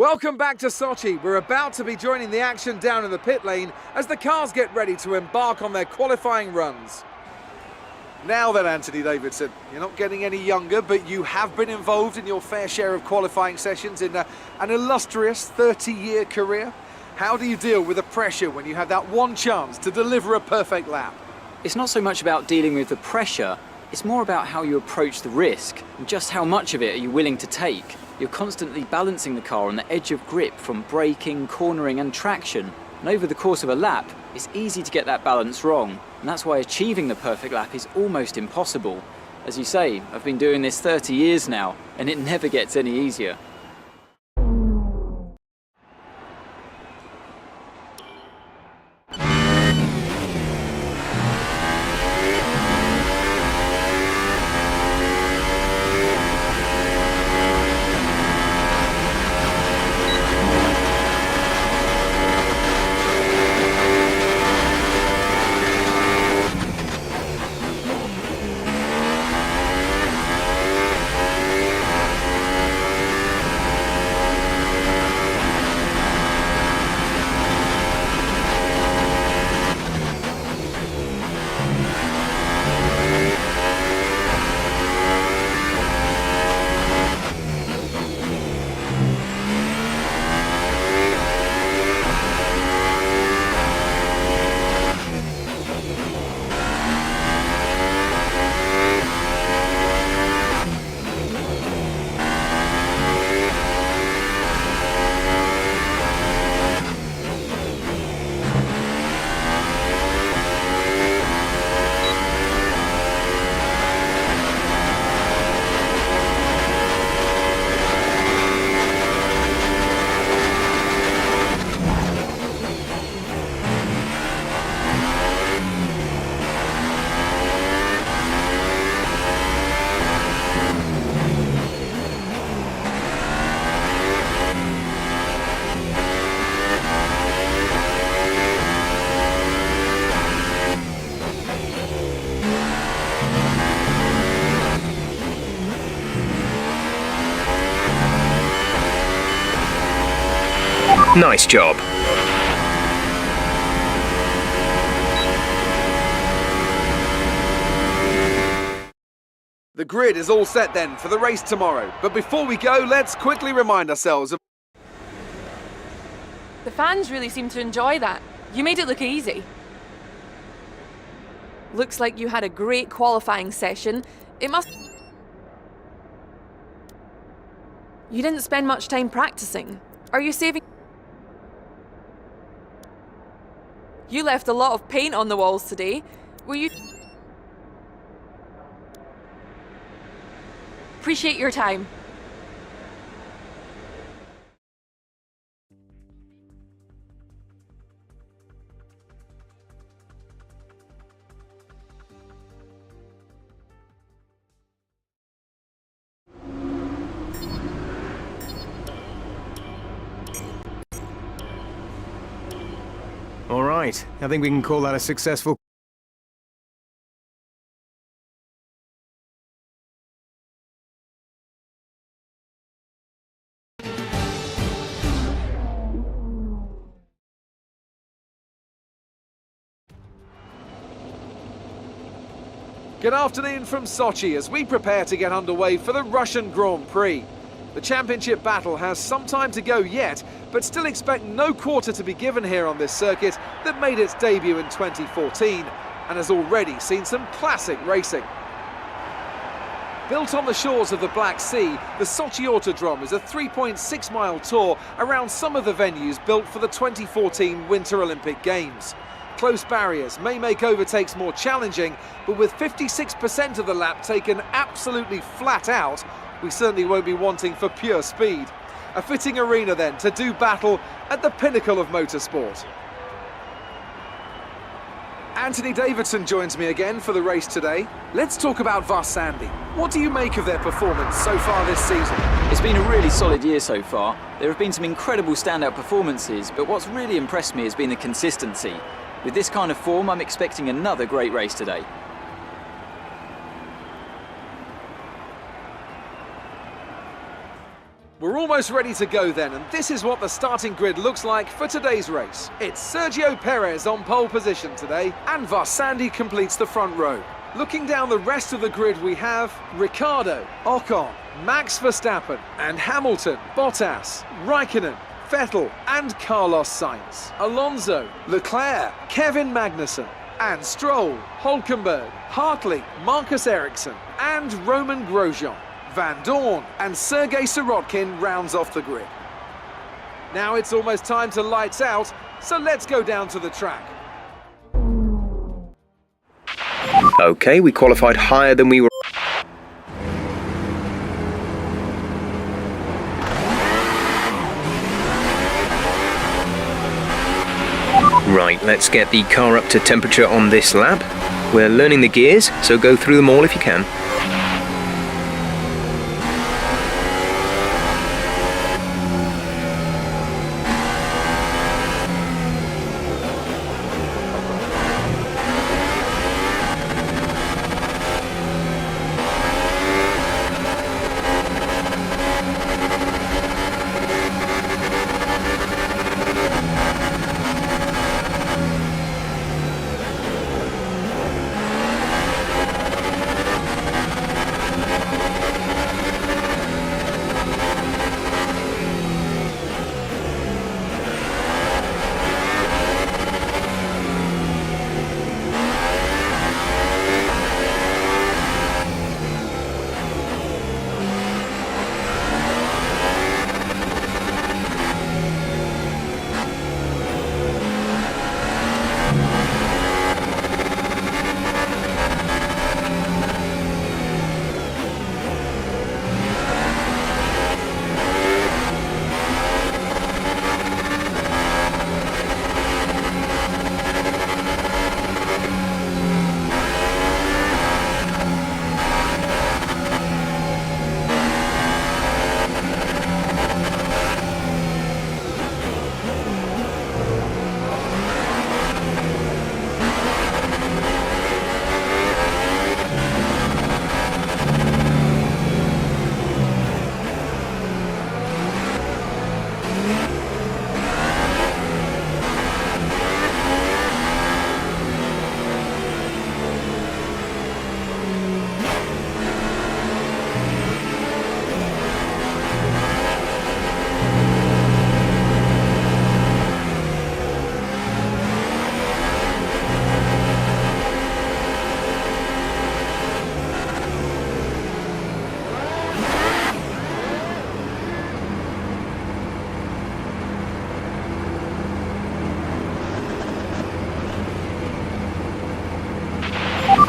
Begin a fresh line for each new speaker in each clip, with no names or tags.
Welcome back to Sochi. We're about to be joining the action down in the pit lane as the cars get ready to embark on their qualifying runs. Now then, Anthony Davidson, you're not getting any younger, but you have been involved in your fair share of qualifying sessions in an illustrious 30-year career. How do you deal with the pressure when you have that one chance to deliver a perfect lap?
It's not so much about dealing with the pressure, it's more about how you approach the risk and just how much of it are you willing to take. You're constantly balancing the car on the edge of grip from braking, cornering and traction. And over the course of a lap, it's easy to get that balance wrong. And that's why achieving the perfect lap is almost impossible. As you say, I've been doing this 30 years now, and it never gets any easier.
Nice job.
The grid is all set then for the race tomorrow. But before we go, let's quickly remind ourselves of...
The fans really seem to enjoy that. You made it look easy. Looks like you had a great qualifying session. It must... You didn't spend much time practicing. Are you saving... You left a lot of paint on the walls today. Were you... Appreciate your time.
All right, I think we can call that a successful...
Good afternoon from Sochi as we prepare to get underway for the Russian Grand Prix. The championship battle has some time to go yet, but still expect no quarter to be given here on this circuit that made its debut in 2014 and has already seen some classic racing. Built on the shores of the Black Sea, the Sochi Autodrome is a 3.6-mile tour around some of the venues built for the 2014 Winter Olympic Games. Close barriers may make overtakes more challenging, but with 56% of the lap taken absolutely flat out, we certainly won't be wanting for pure speed. A fitting arena then to do battle at the pinnacle of motorsport. Anthony Davidson joins me again for the race today. Let's talk about Varsandi. What do you make of their performance so far this season?
It's been a really solid year so far. There have been some incredible standout performances, but what's really impressed me has been the consistency. With this kind of form, I'm expecting another great race today.
We're almost ready to go then, and this is what the starting grid looks like for today's race. It's Sergio Perez on pole position today, and Varsandi completes the front row. Looking down the rest of the grid, we have Ricciardo, Ocon, Max Verstappen, and Hamilton, Bottas, Raikkonen, Vettel, and Carlos Sainz, Alonso, Leclerc, Kevin Magnussen, and Stroll, Hulkenberg, Hartley, Marcus Ericsson, and Roman Grosjean. Van Dorn and Sergei Sirotkin rounds off the grid. Now it's almost time to lights out, so let's go down to the track.
Okay, we qualified higher than we were. Right, let's get the car up to temperature on this lap. We're learning the gears, so go through them all if you can.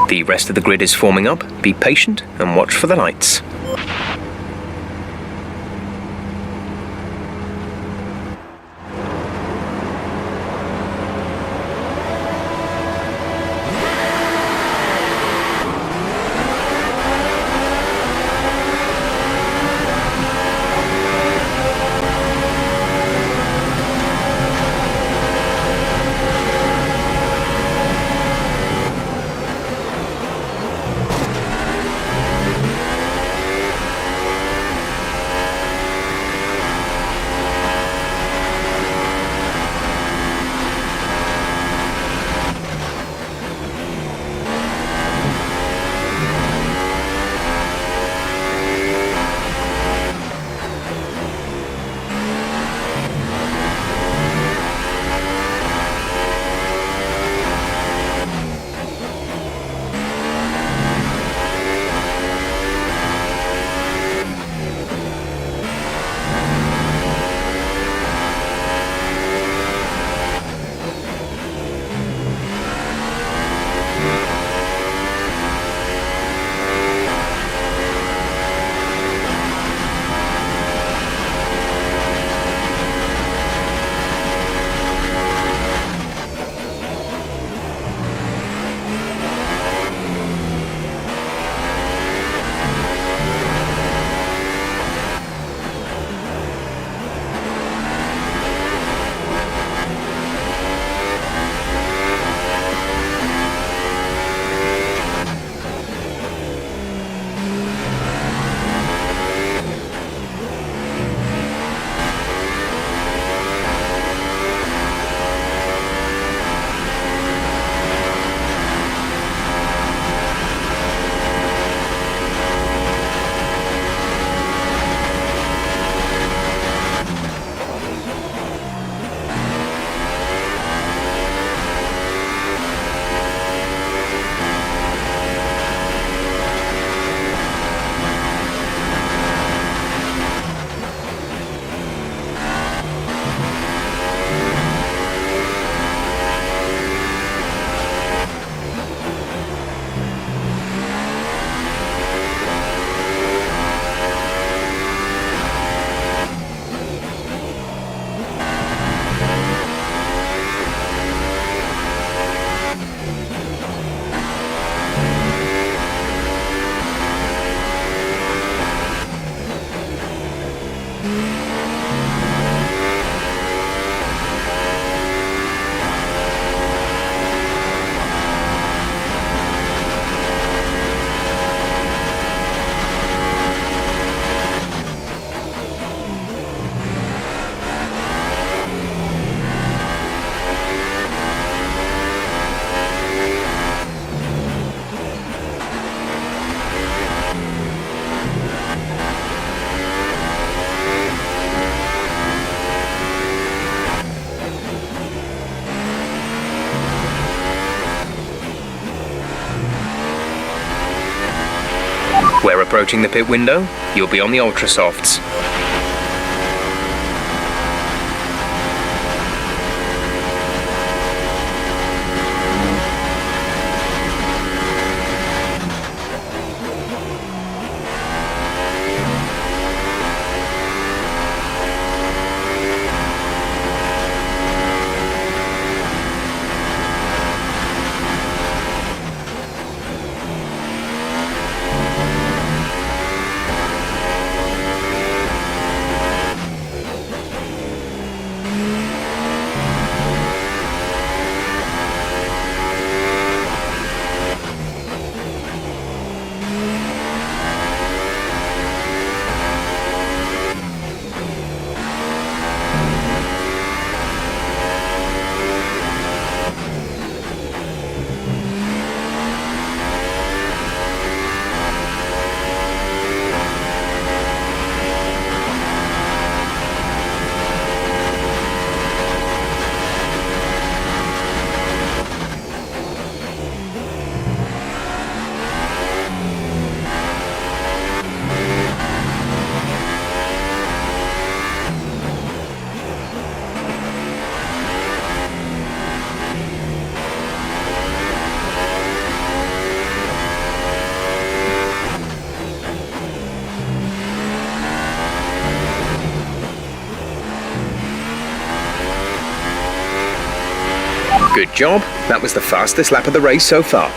The rest of the grid is forming up. Be patient and watch for the lights. We're approaching the pit window. You'll be on the ultra softs. Good job. That was the fastest lap of the race so far.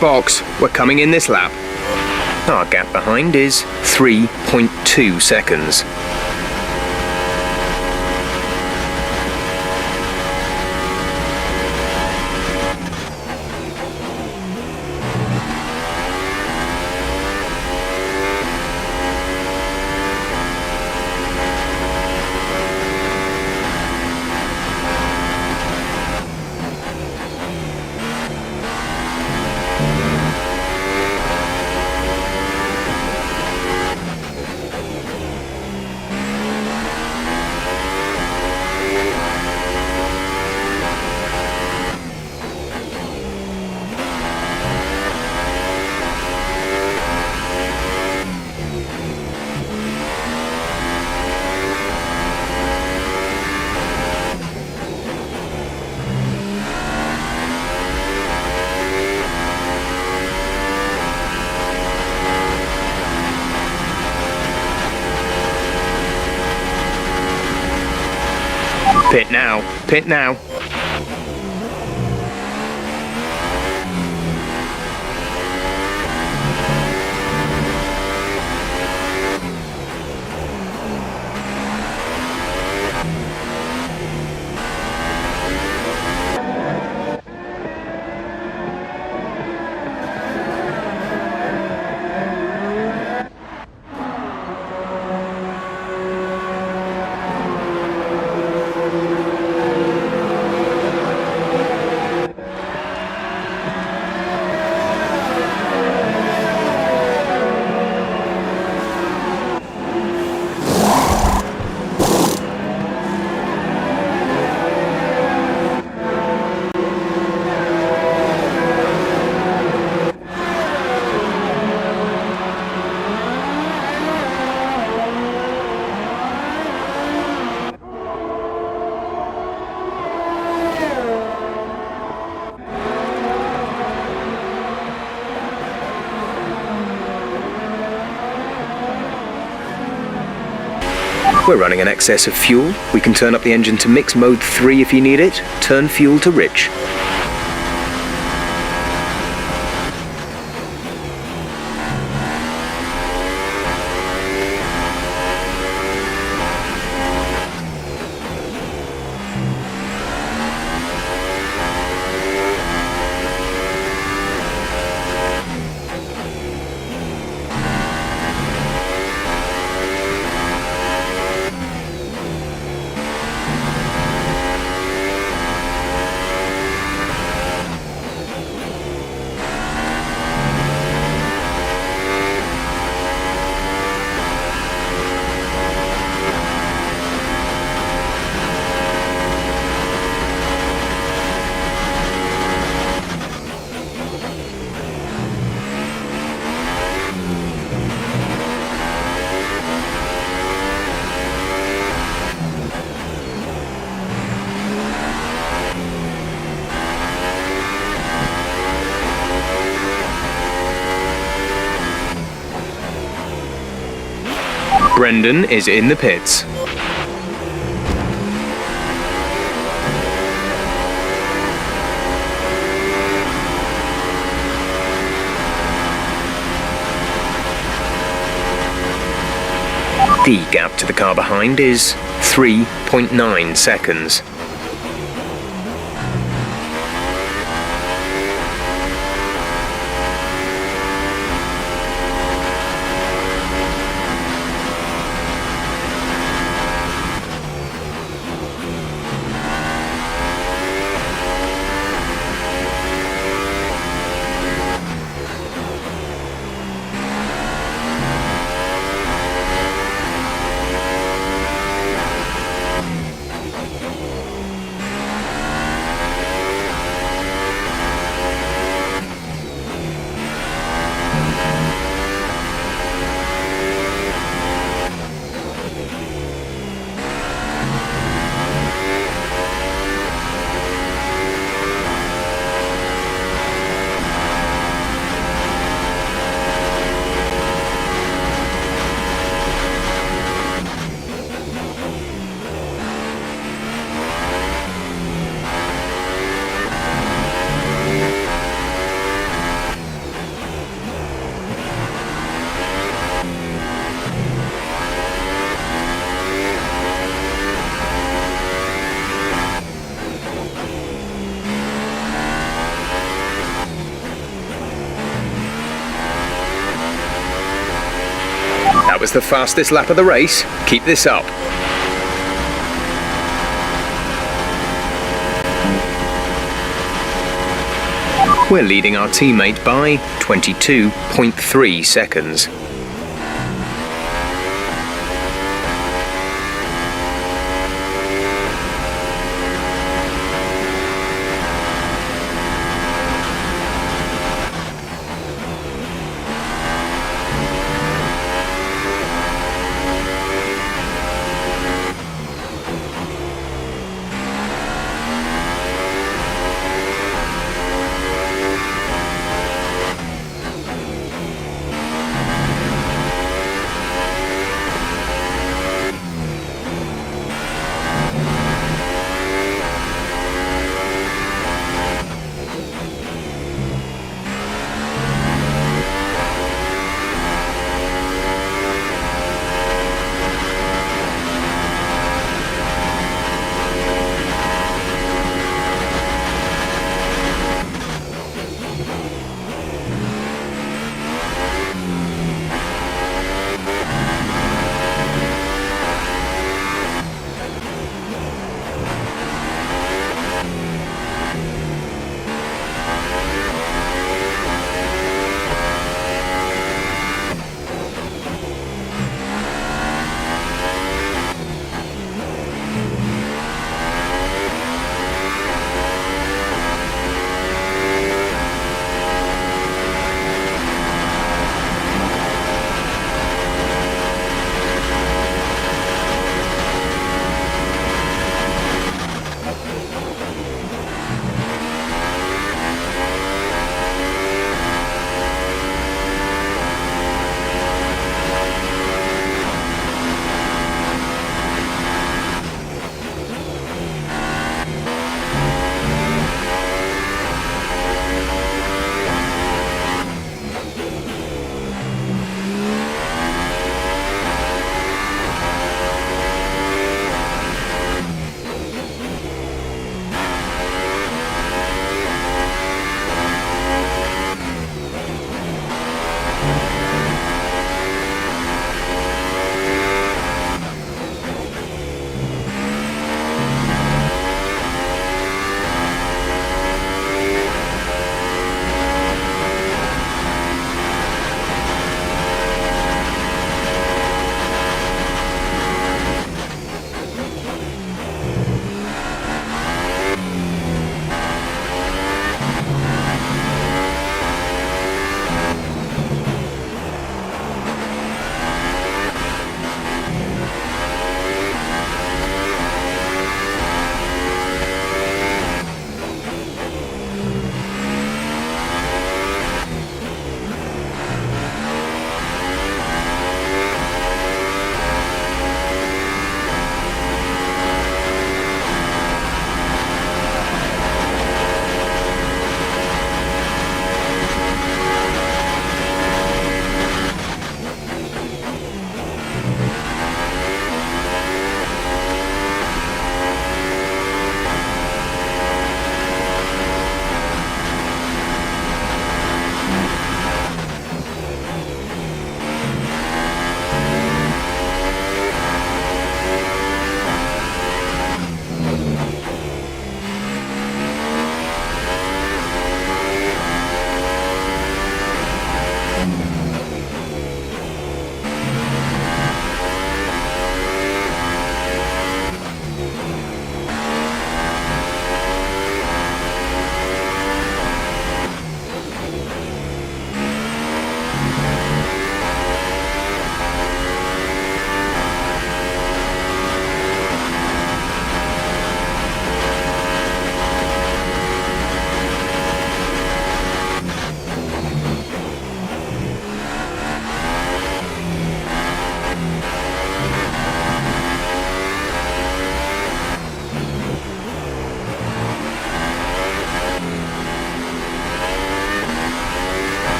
Box, we're coming in this lap. Our gap behind is 3.2 seconds. Pit now, pit now. We're running an excess of fuel. We can turn up the engine to mix mode 3 if you need it. Turn fuel to rich. Brendan is in the pits. The gap to the car behind is 3.9 seconds. That was the fastest lap of the race. Keep this up. We're leading our teammate by 22.3 seconds.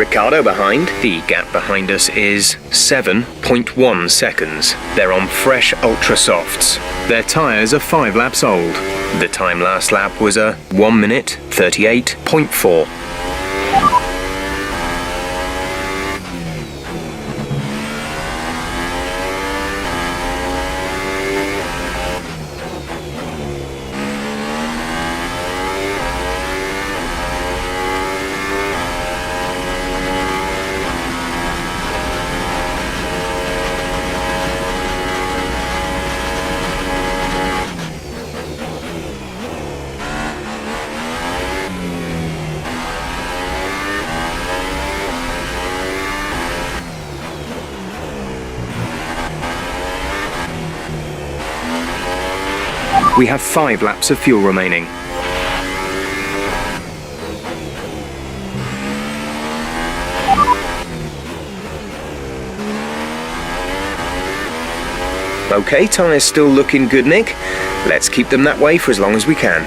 Ricciardo behind. The gap behind us is 7.1 seconds. They're on fresh Ultra Softs. Their tyres are 5 laps old. The time last lap was a 1 minute 38.4. We have 5 laps of fuel remaining. Okay, tyres still looking good, Nick. Let's keep them that way for as long as we can.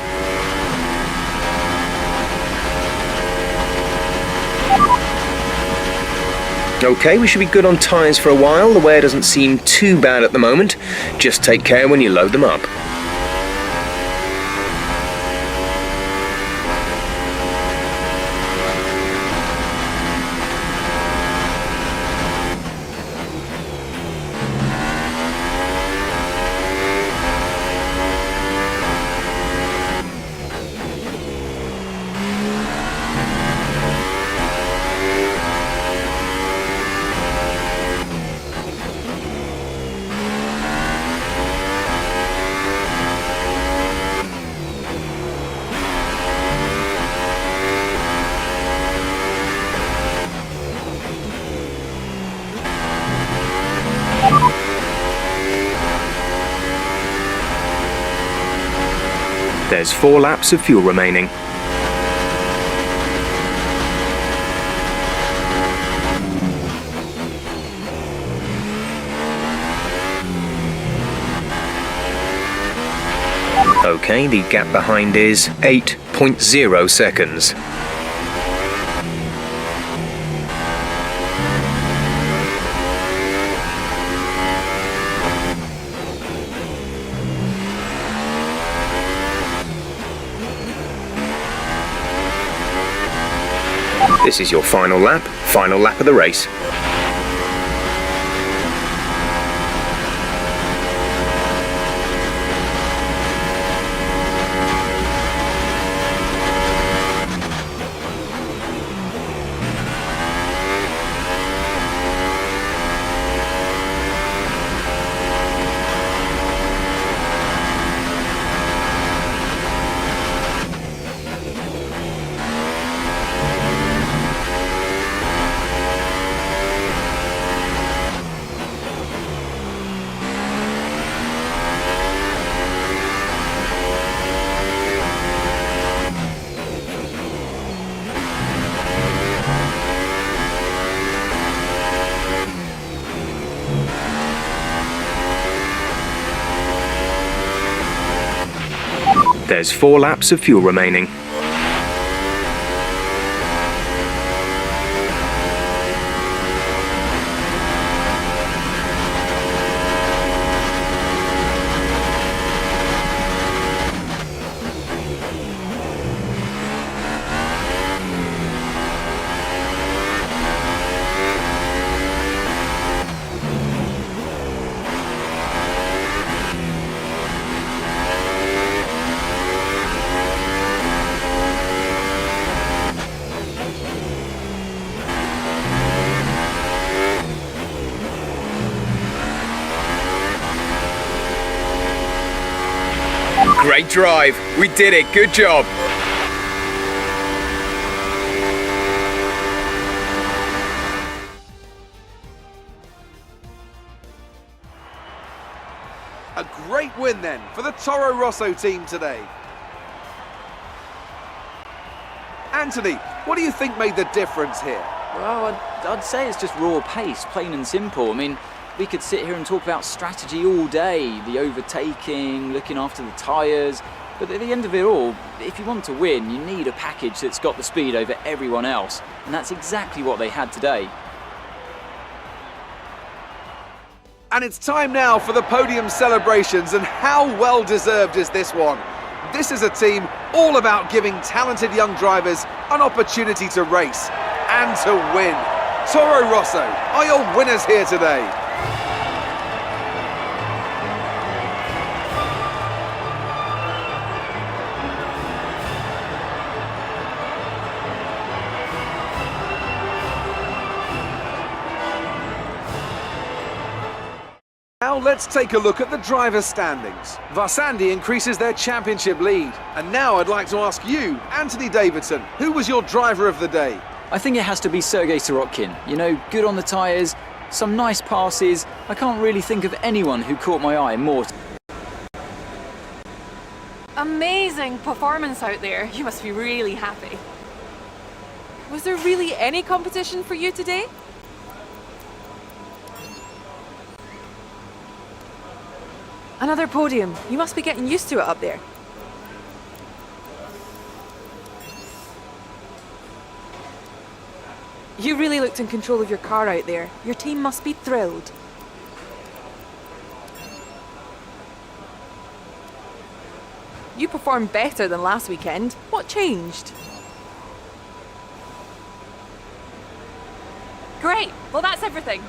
Okay, we should be good on tyres for a while. The wear doesn't seem too bad at the moment. Just take care when you load them up. There's 4 laps of fuel remaining. Okay, the gap behind is 8.0 seconds. This is your final lap of the race. There's 4 laps of fuel remaining. Great drive. We did it. Good job.
A great win then for the Toro Rosso team today. Anthony, what do you think made the difference here?
Well, I'd say it's just raw pace, plain and simple. I mean, We could sit here and talk about strategy all day, the overtaking, looking after the tyres, but at the end of it all, if you want to win, you need a package that's got the speed over everyone else, and that's exactly what they had today.
And it's time now for the podium celebrations, and how well deserved is this one? This is a team all about giving talented young drivers an opportunity to race and to win. Toro Rosso are your winners here today. Now let's take a look at the driver's standings. Varsandi increases their championship lead. And now I'd like to ask you, Anthony Davidson, who was your driver of the day?
I think it has to be Sergei Sirotkin. You know, good on the tyres, some nice passes. I can't really think of anyone who caught my eye more.
Amazing performance out there. You must be really happy. Was there really any competition for you today? Another podium. You must be getting used to it up there. You really looked in control of your car out there. Your team must be thrilled. You performed better than last weekend. What changed? Great. Well, that's everything.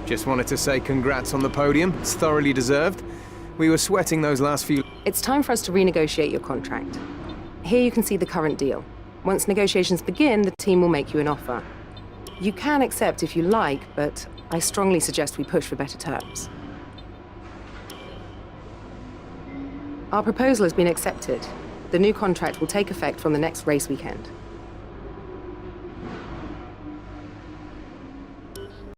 Just wanted to say congrats on the podium. It's thoroughly deserved. We were sweating those last few...
It's time for us to renegotiate your contract. Here you can see the current deal. Once negotiations begin, the team will make you an offer. You can accept if you like, but I strongly suggest we push for better terms. Our proposal has been accepted. The new contract will take effect from the next race weekend.